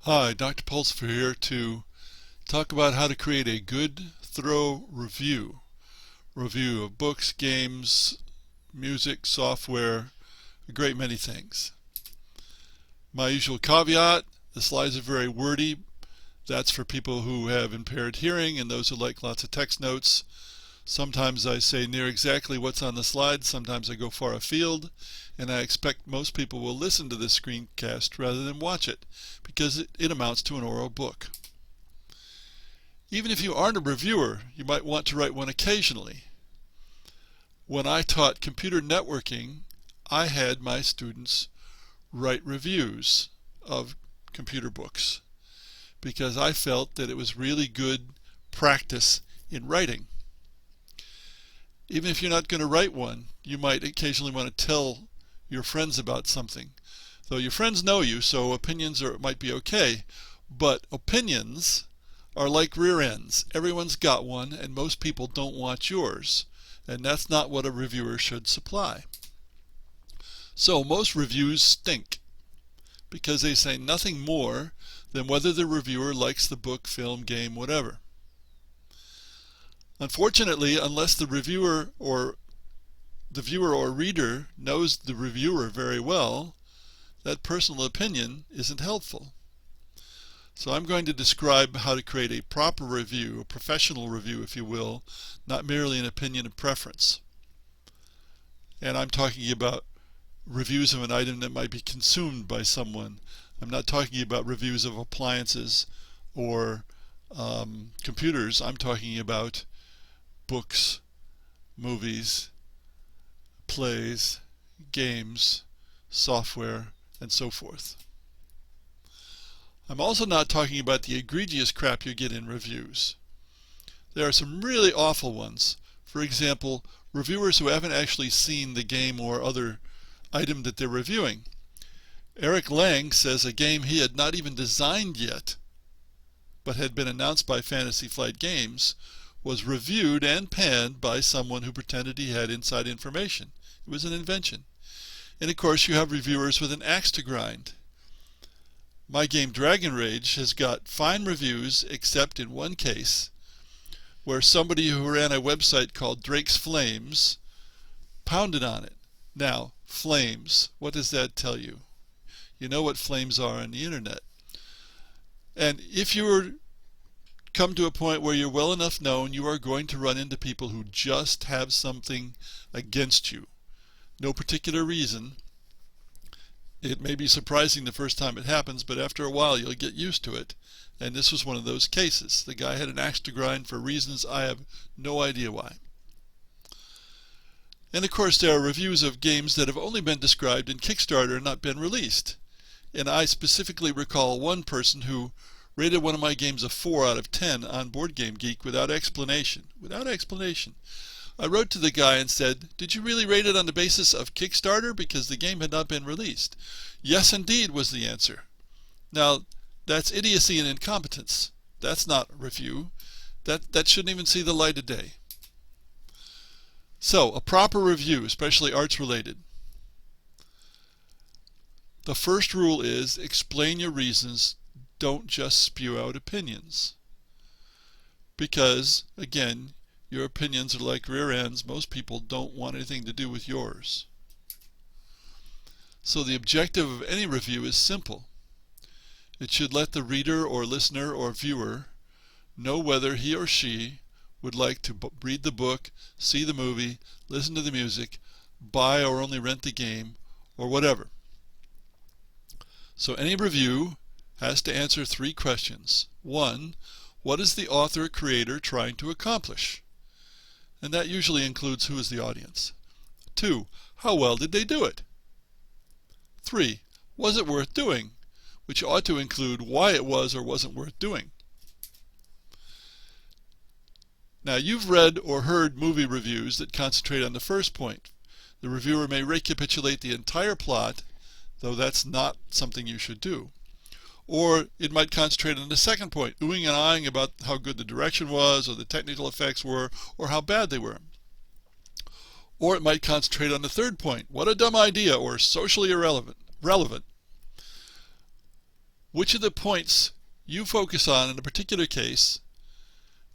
Hi, Dr. Pulsifer here to talk about how to create a good, thorough review. Review of books, games, music, software, a great many things. My usual caveat, the slides are very wordy. That's for people who have impaired hearing and those who like lots of text notes. Sometimes I say near exactly what's on the slide, sometimes I go far afield, and I expect most people will listen to this screencast rather than watch it, because it amounts to an oral book. Even if you aren't a reviewer, you might want to write one occasionally. When I taught computer networking, I had my students write reviews of computer books because I felt that it was really good practice in writing. Even if you're not going to write one, you might occasionally want to tell your friends about something. Though your friends know you, so opinions might be okay, but opinions are like rear ends. Everyone's got one, and most people don't want yours. And that's not what a reviewer should supply. So most reviews stink because they say nothing more than whether the reviewer likes the book, film, game, whatever. Unfortunately, unless the viewer or reader knows the reviewer very well, that personal opinion isn't helpful. So I'm going to describe how to create a proper review, a professional review if you will, not merely an opinion and preference. And I'm talking about reviews of an item that might be consumed by someone. I'm not talking about reviews of appliances or computers. I'm talking about books, movies, plays, games, software, and so forth. I'm also not talking about the egregious crap you get in reviews. There are some really awful ones. For example, reviewers who haven't actually seen the game or other item that they're reviewing. Eric Lang says a game he had not even designed yet, but had been announced by Fantasy Flight Games, was reviewed and panned by someone who pretended he had inside information. It was an invention. And of course you have reviewers with an axe to grind. My game Dragon Rage has got fine reviews except in one case where somebody who ran a website called Drake's Flames pounded on it. Now, flames, what does that tell you? You know what flames are on the internet. And if you come to a point where you're well enough known, you are going to run into people who just have something against you. No particular reason. It may be surprising the first time it happens, but after a while you'll get used to it. And this was one of those cases. The guy had an axe to grind for reasons I have no idea why. And of course there are reviews of games that have only been described in Kickstarter and not been released. And I specifically recall one person who rated one of my games a 4 out of 10 on Board Game Geek without explanation. Without explanation. I wrote to the guy and said, "Did you really rate it on the basis of Kickstarter because the game had not been released?" "Yes, indeed," was the answer. Now, that's idiocy and incompetence. That's not a review. That shouldn't even see the light of day. So, a proper review, especially arts related. The first rule is explain your reasons. Don't just spew out opinions. Because, again, your opinions are like rear ends. Most people don't want anything to do with yours. So the objective of any review is simple. It should let the reader or listener or viewer know whether he or she would like to read the book, see the movie, listen to the music, buy or only rent the game, or whatever. So any review has to answer 3 questions. 1, what is the author or creator trying to accomplish? And that usually includes who is the audience. 2, how well did they do it? 3, was it worth doing? Which ought to include why it was or wasn't worth doing. Now you've read or heard movie reviews that concentrate on the first point. The reviewer may recapitulate the entire plot, though that's not something you should do. Or it might concentrate on the second point, oohing and ahhing about how good the direction was, or the technical effects were, or how bad they were. Or it might concentrate on the third point, what a dumb idea, or socially relevant. Which of the points you focus on in a particular case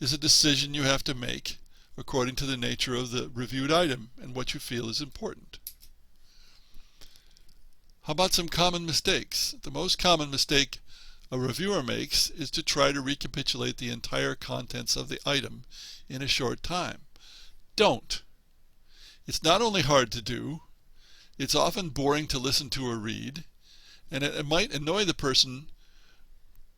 is a decision you have to make according to the nature of the reviewed item and what you feel is important. How about some common mistakes? The most common mistake a reviewer makes is to try to recapitulate the entire contents of the item in a short time. Don't. It's not only hard to do, it's often boring to listen to or read, and it might annoy the person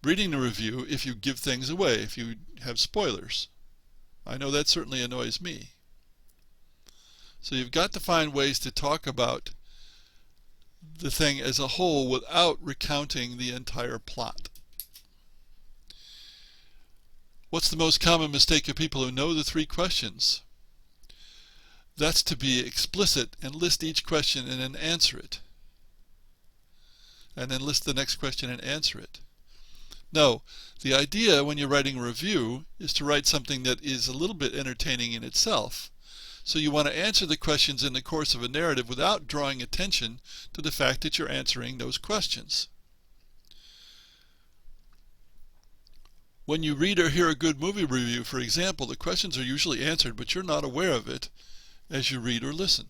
reading the review if you give things away, if you have spoilers. I know that certainly annoys me. So you've got to find ways to talk about the thing as a whole without recounting the entire plot. What's the most common mistake of people who know the 3 questions? That's to be explicit and list each question and then answer it. And then list the next question and answer it. No, the idea when you're writing a review is to write something that is a little bit entertaining in itself. So you want to answer the questions in the course of a narrative without drawing attention to the fact that you're answering those questions. When you read or hear a good movie review, for example, the questions are usually answered, but you're not aware of it as you read or listen.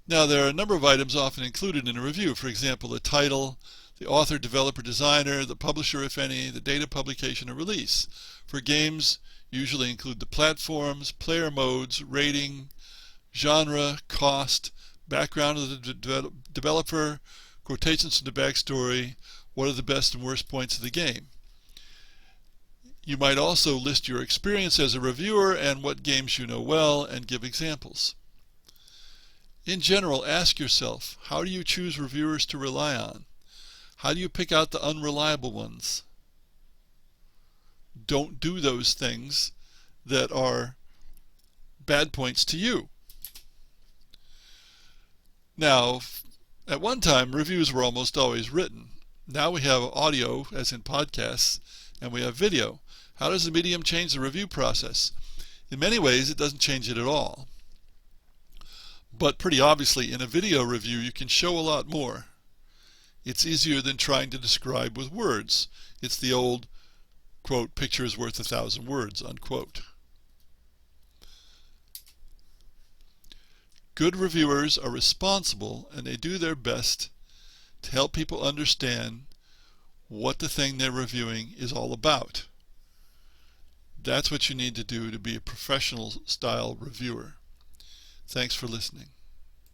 Now, there are a number of items often included in a review. For example, the title, the author, developer, designer, the publisher, if any, the date of publication or release. For games, usually include the platforms, player modes, rating, genre, cost, background of the developer, quotations from the backstory, what are the best and worst points of the game. You might also list your experience as a reviewer and what games you know well and give examples. In general, ask yourself, how do you choose reviewers to rely on? How do you pick out the unreliable ones? Don't do those things that are bad points to you. Now, at one time, reviews were almost always written. Now we have audio, as in podcasts, and we have video. How does the medium change the review process? In many ways, it doesn't change it at all. But pretty obviously, in a video review, you can show a lot more. It's easier than trying to describe with words. It's the old, quote, picture is worth 1,000 words, unquote. Good reviewers are responsible, and they do their best to help people understand what the thing they're reviewing is all about. That's what you need to do to be a professional style reviewer. Thanks for listening.